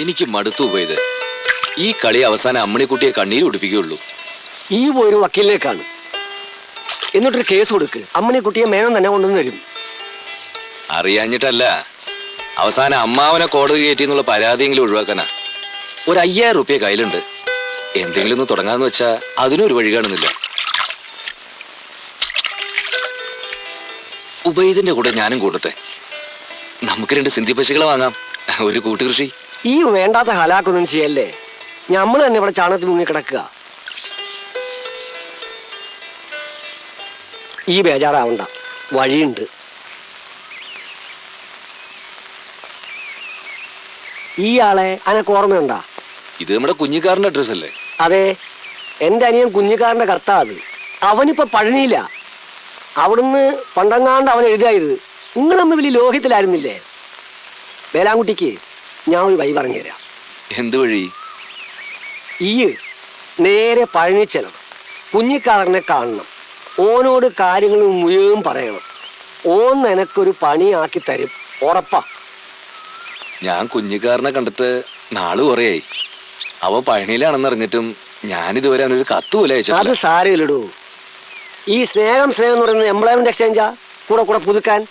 എനിക്ക് മടുത്തു പോയത്. ഈ കളി അവസാനം അമ്മണിക്കുട്ടിയെ കണ്ണീര് ഒടിപ്പിക്കുകയുള്ളൂ. ഈ പോയൊരു വക്കീലിലേക്കാണ്. എന്നിട്ടൊരു കേസ് കൊടുക്ക്. അമ്മണിക്കുട്ടിയെ മേനം തന്നെ കൊണ്ടുവന്ന് തരും. അറിയാഞ്ഞിട്ടല്ല, അവസാനം അമ്മാവനെ കോടതി കയറ്റിന്നുള്ള പരാതിയെങ്കിലും ഒഴിവാക്കാനാ. ഒരു 5000 റുപ്യ കയ്യിലുണ്ട്. എന്തെങ്കിലും ഒന്ന് തുടങ്ങാന്ന് വെച്ചാ അതിനൊരു വഴി കാണുന്നില്ല. ഉബൈദിന്റെ കൂടെ ഞാനും കൂട്ടട്ടെ. നമുക്ക് 2 സിന്ധി പശുക്കളെ വാങ്ങാം, ഒരു കൂട്ടുകൃഷി. ഈ വേണ്ടാത്ത ഹലാക്കൊന്നും ചെയ്യല്ലേ. ഞമ്മള് തന്നെ ഇവിടെ ചാണകത്തിൽ മുങ്ങി കിടക്കുക. ഈ ബേജാറാവണ്ട, വഴിയുണ്ട്. ഈ ആളെ അനക്ക് ഓർമ്മയുണ്ടാ? ഇത് നമ്മുടെ കുഞ്ഞിക്കാരന്റെ അഡ്രസ് അല്ലേ? അതെ, എന്റെ അനിയൻ കുഞ്ഞിക്കാരന്റെ കർത്താ അത്. അവനിപ്പോ പഴനിയില്ല. അവിടുന്ന് പണ്ടങ്ങാണ്ട് അവൻ എഴുതായത്. നിങ്ങൾ തമ്മിൽ വലിയ ലോഹ്യത്തിലായിരുന്നില്ലേ? വേലാൻകുട്ടിക്ക് ഞാൻ ഒരു വഴി പറഞ്ഞു തരാം. എന്ത് വഴി? ഈ നേരെ പഴനി ചെല്ലണം. കുഞ്ഞിക്കാരനെ കാണണം. ഓനോട് കാര്യങ്ങൾ മുഴുവൻ പറയണം. ഓൻ എനക്കൊരു പണിയാക്കി തരും, ഉറപ്പാ. ഞാൻ കുഞ്ഞിക്കാരനെ കണ്ടിട്ട് നാള് കുറയായി. അവ പഴനിയിലാണെന്ന് അറിഞ്ഞിട്ടും ഞാനിതുവരെ അവനൊരു കത്ത് പോലെ അയച്ചു. അത് സാരമില്ലടൂ. ഈ സ്നേഹം എന്ന് പറയുന്നത് എംപ്ലോയ്മെന്റ് എക്സ്ചേഞ്ചാ. കൂടെ കൂടെ പുതുക്കാൻ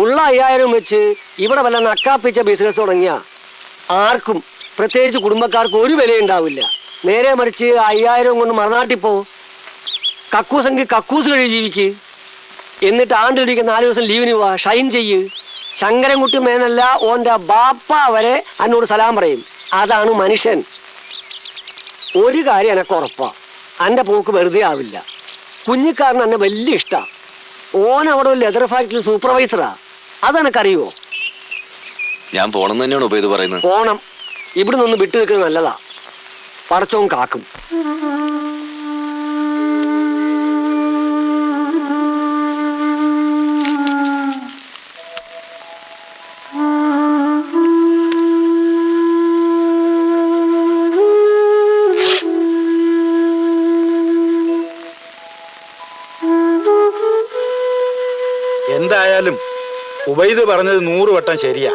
ഉള്ള 5000 വെച്ച് ഇവിടെ വല്ല നക്കാപ്പിച്ച ബിസിനസ് തുടങ്ങിയ ആർക്കും, പ്രത്യേകിച്ച് കുടുംബക്കാർക്ക് ഒരു വിലയുണ്ടാവില്ല. നേരെ മറിച്ച് 5000 കൊണ്ട് മറുനാട്ടിൽ പോ. കക്കൂസെങ്കിൽ കക്കൂസ് കഴി ജീവിക്ക്. എന്നിട്ട് ആണ്ടിടിക്ക് 4 ദിവസം ലീവിന് പോവാ, ഷൈൻ ചെയ്യ്. ശങ്കരൻകുട്ടി മേനല്ല, ഓന്റെ ബാപ്പ വരെ എന്നോട് സലാം പറയും. അതാണ് മനുഷ്യൻ. ഒരു കാര്യം എനക്ക് ഉറപ്പാ, എന്റെ പോക്ക് വെറുതെ ആവില്ല. കുഞ്ഞിക്കാരൻ എന്നെ വലിയ ഇഷ്ടാ. ഓൻ അവിടെ ഒരു ലെതർ ഫാക്ടറി സൂപ്പർവൈസറാ. അതെനക്കറിയോ? ഞാൻ പോണെന്ന് തന്നെയാണ് ഉപയോഗ പറയുന്നത്. പോണം. ഇവിടെ നിന്ന് വിട്ടു നിൽക്കുന്നത് നല്ലതാ. പടച്ചോൻ കാക്കും. എന്തായാലും ഉബൈദ് പറഞ്ഞത് 100 വട്ടം ശരിയാ.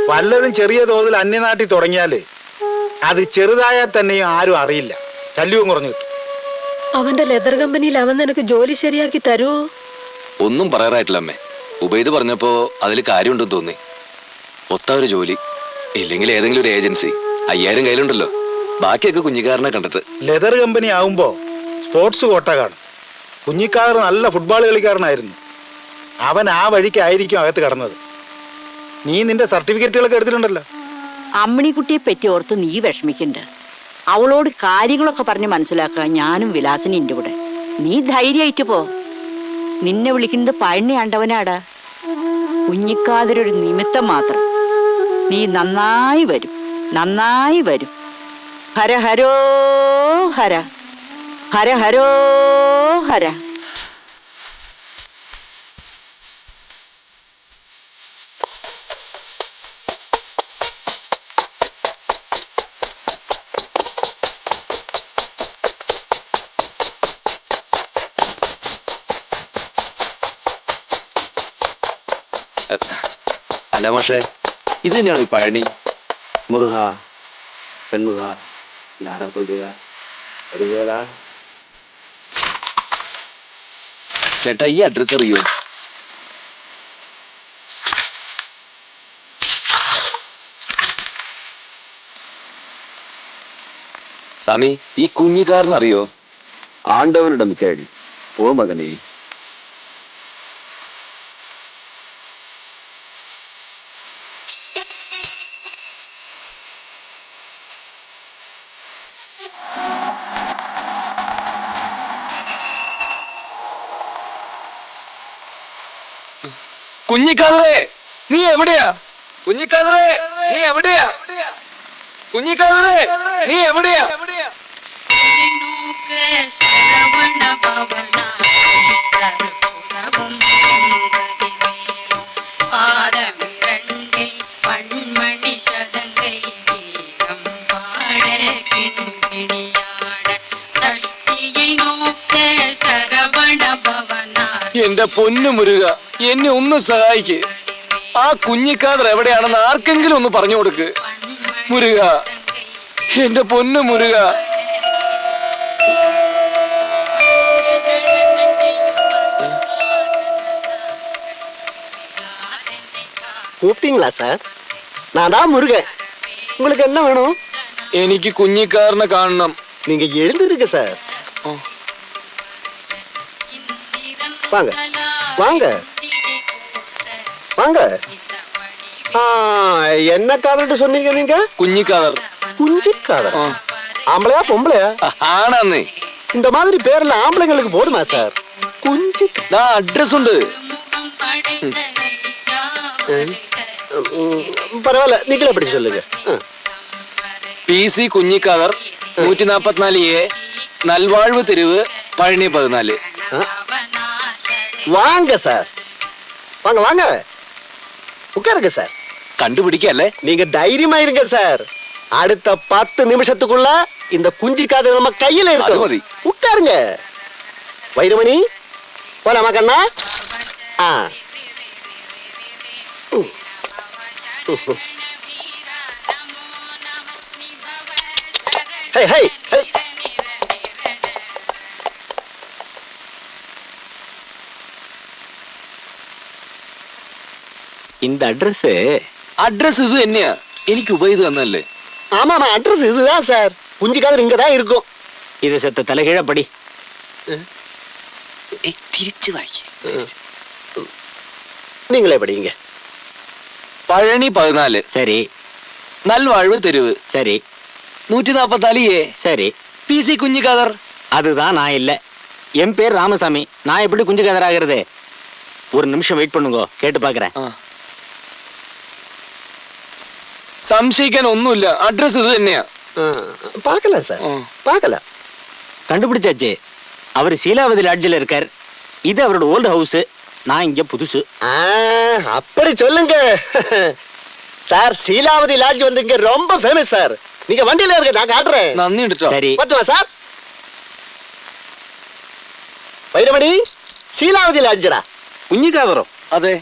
വല്ലതും ചെറിയ തോതിൽ അന്യനാട്ടിൽ തുടങ്ങിയാല് അത് ചെറുതായാൽ തന്നെയും ആരും അറിയില്ല, ശല്യവും കുറഞ്ഞു കിട്ടും. അവന്റെ ലെതർ കമ്പനിയിൽ അവൻ നിനക്ക് ജോലി ശരിയാക്കി തരുമോ? ഒന്നും പറയാറായിട്ടില്ല അമ്മേ. ഉബൈദ് പറഞ്ഞപ്പോ അതിൽ കാര്യമുണ്ടെന്ന് തോന്നി. ഒത്ത ഒരു ജോലി, ഇല്ലെങ്കിൽ ഏതെങ്കിലും ഒരു ഏജൻസി. 5000 കയ്യിലുണ്ടല്ലോ, ബാക്കിയൊക്കെ കുഞ്ഞിക്കാരനെ കണ്ടിട്ട്. ലെതർ കമ്പനി ആവുമ്പോ സ്പോർട്സ് കോട്ട കാണും. കുഞ്ഞിക്കാർ നല്ല ഫുട്ബോൾ കളിക്കാരനായിരുന്നു. അവൻ ആ വഴിക്കായിരിക്കും അകത്ത് കടന്നത്. നീ നിന്റെ സർട്ടിഫിക്കറ്റുകളൊക്കെ എടുത്തിട്ടുണ്ടല്ലോ. അമ്മിണിക്കുട്ടിയെ പറ്റി ഓർത്ത് നീ വിഷമിക്കണ്ട. അവളോട് കാര്യങ്ങളൊക്കെ പറഞ്ഞ് മനസ്സിലാക്കുക ഞാനും വിലാസിനി എൻ്റെ കൂടെ. നീ ധൈര്യമായിട്ട് പോ. നിന്നെ വിളിക്കുന്നത് പഴനി ആണ്ടവനാടാ. കുഞ്ഞിക്കാതിരൊരു നിമിത്തം മാത്രം. നീ നന്നായി വരും, നന്നായി വരും. ഹര ഹരോ ഹര, ഹര ഹരോ ഹര. അല്ല മാഷേ, ഇത് തന്നെയാണ് ഈ പഴനി? മുരുക പെൺമുക ചേട്ടാ, ഈ അഡ്രസ് അറിയോ? സ്വാമി, ഈ കുഞ്ഞിക്കാരൻ അറിയോ? ആണ്ടവനുടെ മിക്കായി ഓ മകനെ. കുഞ്ഞിക്കാതറേ, നീ എവിടെയാ? കുഞ്ഞിക്കാതറേ, നീ എവിടെയാ? കുഞ്ഞിക്കാതറേ, നീ എവിടെയാ? എന്റെ പൊന്നു മുരുക, എന്നെ ഒന്ന് സഹായിക്ക്. ആ കുഞ്ഞിക്കാതർ എവിടെയാണെന്ന് ആർക്കെങ്കിലും ഒന്ന് പറഞ്ഞു കൊടുക്ക്. മുരുക, എന്റെ പൊന്നു മുരുക. கூப்பிட்டீங்களா சார்? நான் தான் முருகன். உங்களுக்கு என்ன வேணும்? എനിക്ക് കുഞ്ഞിക്കാരനെ കാണണം. நீங்க எழுந்திருங்க சார். வாங்க வாங்க வாங்க. என்ன காதல் சொன்னீங்க நீங்க? കുഞ്ഞിക്കാതർ. குஞ்சி காதல். ஆம்பளையா பொம்பளையா? ആണെന്നേ. இந்த மாதிரி பேர்ல ஆம்பளைங்களுக்கு போடுமா சார்? குஞ்சி. അഡ്രസ് ഉണ്ട്. பரவாயில்ல, நீங்களே எப்படி சொல்லுங்க. PC കുഞ്ഞിക്കാതർ, 144A, നൽവാഴ്വ് തെരുവ്, പഴനി 14. வாங்க சார், வாங்க வாங்க, உட்காருங்க சார். കണ്ടുപിടിക്കല്ലേ? நீங்க தைரியமா இருங்க சார். அடுத்த 10 நிமிஷத்துக்குள்ள இந்த குஞ்சி காது நம்ம கையில இருக்கு. உட்காருங்க. வைரமணி, போலாமா கண்ணா? ஹே ஹே ஹே. இந்த அட்ரஸ் இது என்னையா? എനിക്ക് ഉപയോഗിച്ച് തന്നല്ലേ? ஆமாமா, அட்ரஸ் இதுதான் சார். குஞ்சி காது இங்க தான் இருக்கும். ഇത് സെത്ത തലകീഴ പടി. തിരിച്ചു വായിക്കേ. நீங்களே படிங்க. പഴനി 14. சரி നൽവാഴ്വ് தெருவு. சரி 144A. சரி. PC കുഞ്ഞിക്കാതർ. அதுதான் நான் இல்ல. என் பேர் ராமசாமி. நான் எப்படி குஞ்சு கதராகிறது? ஒரு நிமிஷம் வெயிட் பண்ணுங்க, கேட்டு பாக்குறேன். സംശയിക്കാൻ ഒന്നുമില്ല, അഡ്രസ് ഇത് തന്നെയാ. பார்க்கல சார், பார்க்கல. கண்டுபிடிச்சாச்சு. அவர் சீலாவதி லாட்ஜில் இருக்கார். இது அவரோட ஓல்டு ஹவுஸ். நான் இங்க புதுசு. அப்படி சொல்லுங்க சார். சீலாவதி லாட்ஜ் வந்து இங்க ரொம்ப ஃபேமஸ் சார். நீங்க வண்டியில இருக்க, நான் காட்டுறேன். നന്ദി ഉണ്ടോ? சரி. பத்துவா சார்? വൈരമണി, ശീലാവതി ലാഡ്ജറാ? കുഞ്ഞിക്കാതറോ? അതെ.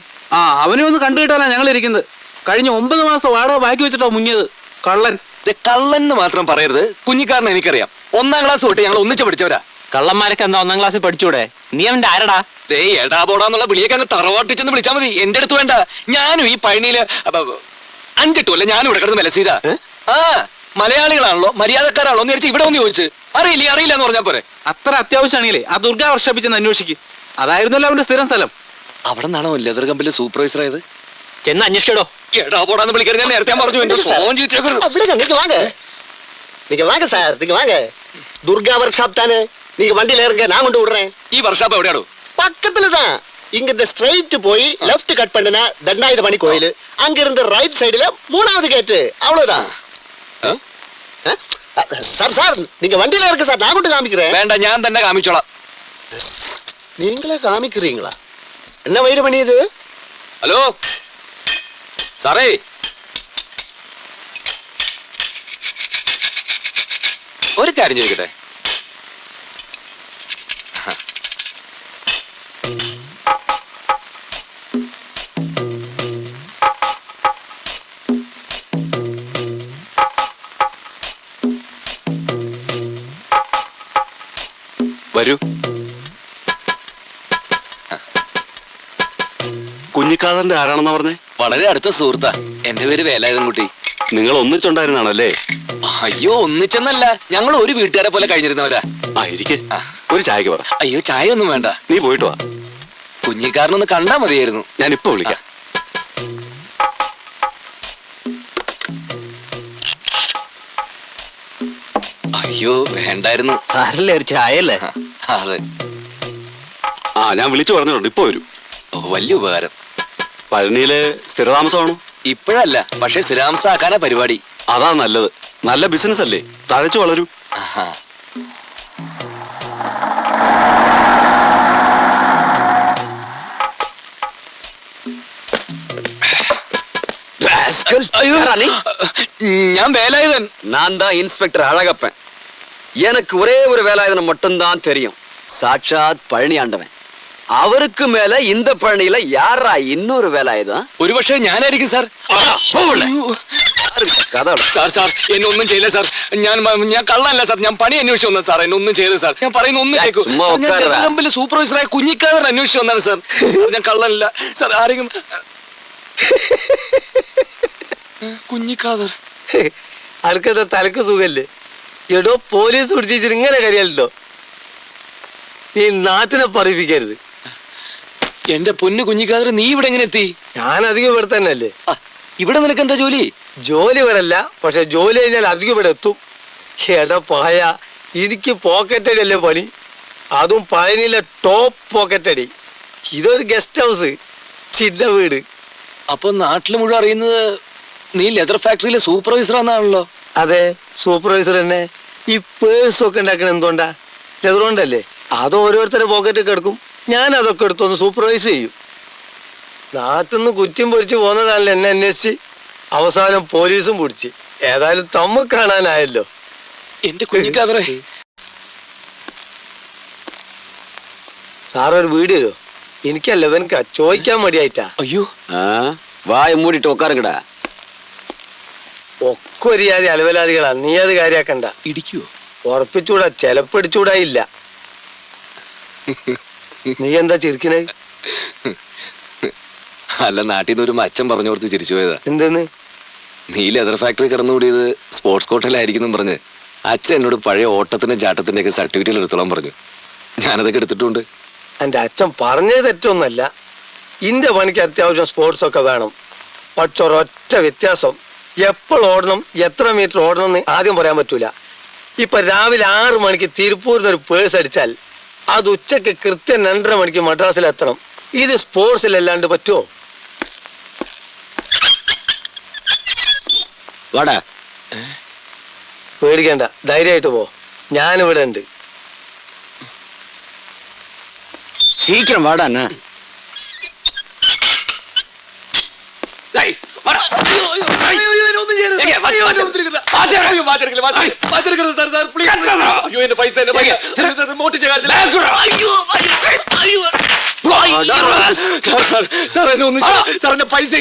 അവനെ ഒന്ന് കണ്ടു കിട്ടാനാ ഞങ്ങൾ ഇരിക്കുന്നത്. കഴിഞ്ഞ 9 മാസം വാടക ബാക്കി വെച്ചിട്ടോ മുങ്ങിയത് കള്ളൻ. കള്ളൻ എന്ന് മാത്രം പറയരുത്. കുഞ്ഞിക്കാരനെ എനിക്കറിയാം. 1ാം ക്ലാസ് തൊട്ട് ഞങ്ങൾ ഒന്നിച്ച് പഠിച്ചവരാ. കള്ളന്മാരൊക്കെ എന്താ 1ാം ക്ലാസ്സിൽ പഠിച്ചൂടെ? നീ അവന്റെ ആരടാ? എടാ പോടാന്നുള്ള വിളിയൊക്കെ അങ്ങ് തറവാട്ടിച്ചെന്ന് വിളിച്ചാൽ മതി. എന്റെ അടുത്ത് വേണ്ട. ഞാനും ഈ പഴനിയില് 5-8 കൊല്ലം ഞാനും ഇവിടെ കിടന്ന് മെലസീതാ. മലയാളികളാണല്ലോ, മര്യാദക്കാരാണല്ലോ എന്ന് വിചാരിച്ച് ഇവിടെ ഒന്ന് ചോദിച്ചു. അറിയില്ല എന്ന് പറഞ്ഞാ പോരെ? അത്ര അത്യാവശ്യമാണെങ്കിലേ ആ ദുർഗാ വർഷപ്പിച്ചെന്ന് അന്വേഷിക്കും. അതായിരുന്നല്ലോ അവന്റെ സ്ഥിരം സ്ഥലം. അവിടെ നിന്നാണോ ലെതർ കമ്പനിലെ സൂപ്പർവൈസർ ആയത്? ചെന്ന് അന്വേഷിക്കടോ. എടാ പോടാന്ന് വിളിക്കരുത്. ഞാൻ നേരത്തെ പറഞ്ഞു. എന്റെ ഫോൺ நீங்க வாங்க, நீங்க வாங்க சார், நீங்க வாங்க. துர்கா ஒர்க் ஷாப் தானே? நீங்க வண்டியில இருங்க, நான் கொண்டு விடுறேன். ഈ വർഷാപ്പ് എവിടെയാണോ? பக்கத்துல தான். இங்க இந்த ஸ்ட்ரைட் போய் லெஃப்ட் கட் பண்ணனா தண்டாயுதமணி கோயில். அங்க இருந்து ரைட் சைடுல 3வது கேட். அவ்வளவுதான் சார். சார் நீங்க வண்டியில இருக்க சார், நான் கொண்டு காமிக்கிறேன். വേണ്ട, ഞാൻ തന്നെ കാമിച്ചോളാം. நீங்களே காமிக்கிறீங்களா? என்ன வைரமணி இது? ഹലോ സാറേ, ഒരു കാര്യം ചോദിക്കട്ടെ? വരൂ. കുഞ്ഞിക്കാതറിന്റെ ആരാണെന്ന് പറഞ്ഞേ? വളരെ അടുത്ത സുഹൃത്താ. എന്റെ പേര് വേലായുധൻകുട്ടി. നിങ്ങൾ ഒന്നിച്ചുണ്ടായിരുന്നാണല്ലേ? അയ്യോ, ഒന്നിച്ചെന്നല്ല, ഞങ്ങൾ ഒരു വീട്ടുകാരെ പോലെ കഴിഞ്ഞിരുന്നവരാ. ഇരിക്കെ, ഒരു ചായക്ക് പറ. അയ്യോ, ചായ ഒന്നും വേണ്ട. നീ പോയിട്ട് വാ. കുഞ്ഞിക്കാരനൊന്ന് കണ്ടാ മതിയായിരുന്നു. ഞാൻ ഇപ്പൊ വിളിക്കാം. അയ്യോ, വേണ്ടായിരുന്നു. സാരല്ലേ, ഒരു ചായല്ലേ? അതെ. ഞാൻ വിളിച്ചു പറഞ്ഞിട്ടുണ്ട്, ഇപ്പൊ വരും. വലിയ ഉപകാരം. പഴനിയിലെ സ്ഥിരതാമസമാണോ? ഇപ്പോഴല്ല, പക്ഷെ സ്ഥിരാംസാക്കാനാ പരിപാടി. അതാ നല്ലത്. നല്ല ബിസിനസ് അല്ലേ, തഴച്ചു വളരും. ഞാൻ வேலாயுதன். நான் தான் இன்ஸ்பெக்டர் அழகப்பன். எனக்கு ஒரே ஒரு வேலாயுதனை மட்டும்தான் தெரியும். சாட்சாத் பழனி ஆண்டவன். அவருக்கு மேல இந்த பழனியில யாரா இன்னொரு வேலாயுதம்? ഒരുപക്ഷെ ഞാനായിരിക്കും സാർ. കഥ സാർ സാർ എന്നെ ഒന്നും ചെയ്യില്ല സാർ. ഞാൻ കള്ളല്ല സാർ. ഞാൻ പണി അന്വേഷിച്ചു വന്നത് സാർ. എന്നെ ഒന്നും ചെയ്യില്ല സാർ. ഞാൻ പറയുന്ന ഒന്നും കേൾക്കൂ. ചുമ്മാ ഞാൻ ഉட்காരുടാ. നെടുങ്കമ്പിലെ സൂപ്പർവൈസറായ കുഞ്ഞിക്കാതർ അന്വേഷിച്ചു വന്നാണ് സാർ. സാർ, ഞാൻ കള്ളല്ല സാർ. ആരെങ്കിലും കുഞ്ഞിക്കാതർ ആൾക്കത് തലക്ക് സുഖല്ലേ? എടോ പോലീസ് പിടിച്ചിട്ട് ഇങ്ങനെ കരിയല്ലോ. ഈ നാട്ടിനെ പറയിപ്പിക്കരുത്. എന്റെ പൊന്നു കുഞ്ഞിക്കാതർ, നീ ഇവിടെ എങ്ങനെ എത്തി? ഞാൻ അധികം ഇവിടെ തന്നെ അല്ലേ. ഇവിടെ നിനക്ക് എന്താ ജോലി? ജോലി ഇവിടെ അല്ല, പക്ഷെ ജോലി കഴിഞ്ഞാൽ അധികം ഇവിടെ എത്തും. എടാ പായ, എനിക്ക് പോക്കറ്റ് അടി അല്ലേ പണി. അതും പഴനിയിലെ ടോപ്പ് പോക്കറ്റ് അടി. ഇതൊരു ഗസ്റ്റ് ഹൗസ്, ചിന്ന വീട്. അപ്പൊ നാട്ടില് മുഴുവൻ അറിയുന്നത് നീ ലെതർ ഫാക്ടറിയിലെ സൂപ്പർവൈസർ ആണെന്നാണല്ലോ. അതെ, സൂപ്പർവൈസർ തന്നെ. ഈ പേഴ്സ് ഒക്കെ ഉണ്ടാക്കണ എന്തുകൊണ്ടാ? ലെതറുകൊണ്ടല്ലേ. അത് ഓരോരുത്തരുടെ പോക്കറ്റ് കിടക്കും. ഞാൻ അതൊക്കെ എടുത്തൊന്ന് സൂപ്പർവൈസ് ചെയ്യും. നാട്ടിൽ നിന്ന് കുറ്റം പൊരിച്ച് പോന്നതാണല്ലോ എന്നെ അന്വേഷിച്ച്. അവസാനം പോലീസും പിടിച്ച്. ഏതായാലും തമ്മ കാണാനായല്ലോ. എന്റെ കുഞ്ഞിക്കാതറേ, സാറൊരു വീട് തരുമോ? എനിക്കല്ല, ഇവനക്കാ ചോദിക്കാൻ മടിയായിട്ടാ. അയ്യോ, വായ മൂടിട്ട് ഉட்காருங்கடா. ഒക്കെ ഒരു ജാതി അലവലാദികളാ. നീ അത് കാര്യാക്കണ്ട. ഇടിക്കുവോ? ഉറപ്പിച്ചൂടാ, ചെലപ്പടിച്ചൂടാ ഇല്ല. നീ എന്താ ചിരിക്കണേ? അല്ല, നാട്ടിൽ നിന്ന് ഒരു അച്ഛൻ പറഞ്ഞു കൊടുത്ത് ചിരിച്ചു പോയതാ. എന്തെന്ന്? നീ ലെതർ ഫാക്ടറി കിടന്നുകൂടിയത് സ്പോർട്സ് കോട്ടയിലായിരിക്കും പറഞ്ഞ് അച്ഛൻ എന്നോട് പഴയ ഓട്ടത്തിന്റെ ചാട്ടത്തിന്റെ ഒക്കെ സർട്ടിഫിക്കറ്റ് എടുത്തോളാൻ പറഞ്ഞു. ഞാനതൊക്കെ എടുത്തിട്ടുണ്ട്. എന്റെ അച്ഛൻ പറഞ്ഞത് തെറ്റൊന്നല്ല. ഇന്റെ പണിക്ക് അത്യാവശ്യം സ്പോർട്സ് ഒക്കെ വേണം. പക്ഷെ ഒരൊറ്റ വ്യത്യാസം, എപ്പോൾ ഓടണം, എത്ര മീറ്റർ ഓടണം എന്ന് ആദ്യം പറയാൻ പറ്റൂല. ഇപ്പൊ രാവിലെ 6 മണിക്ക് തിരുപ്പൂരിന്ന് ഒരു പേഴ്സ് അടിച്ചാൽ അത് ഉച്ചക്ക് കൃത്യം 2:30 മണിക്ക് മദ്രാസിൽ എത്തണം. ഇത് സ്പോർട്സിലല്ലാണ്ട് പറ്റുമോ? വാടാ. പേടിക്കണ്ട, ധൈര്യമായിട്ട് പോ. ഞാനിവിടെ ഉണ്ട്. சீக்கிரம் வாடா அண்ணா. പൈസ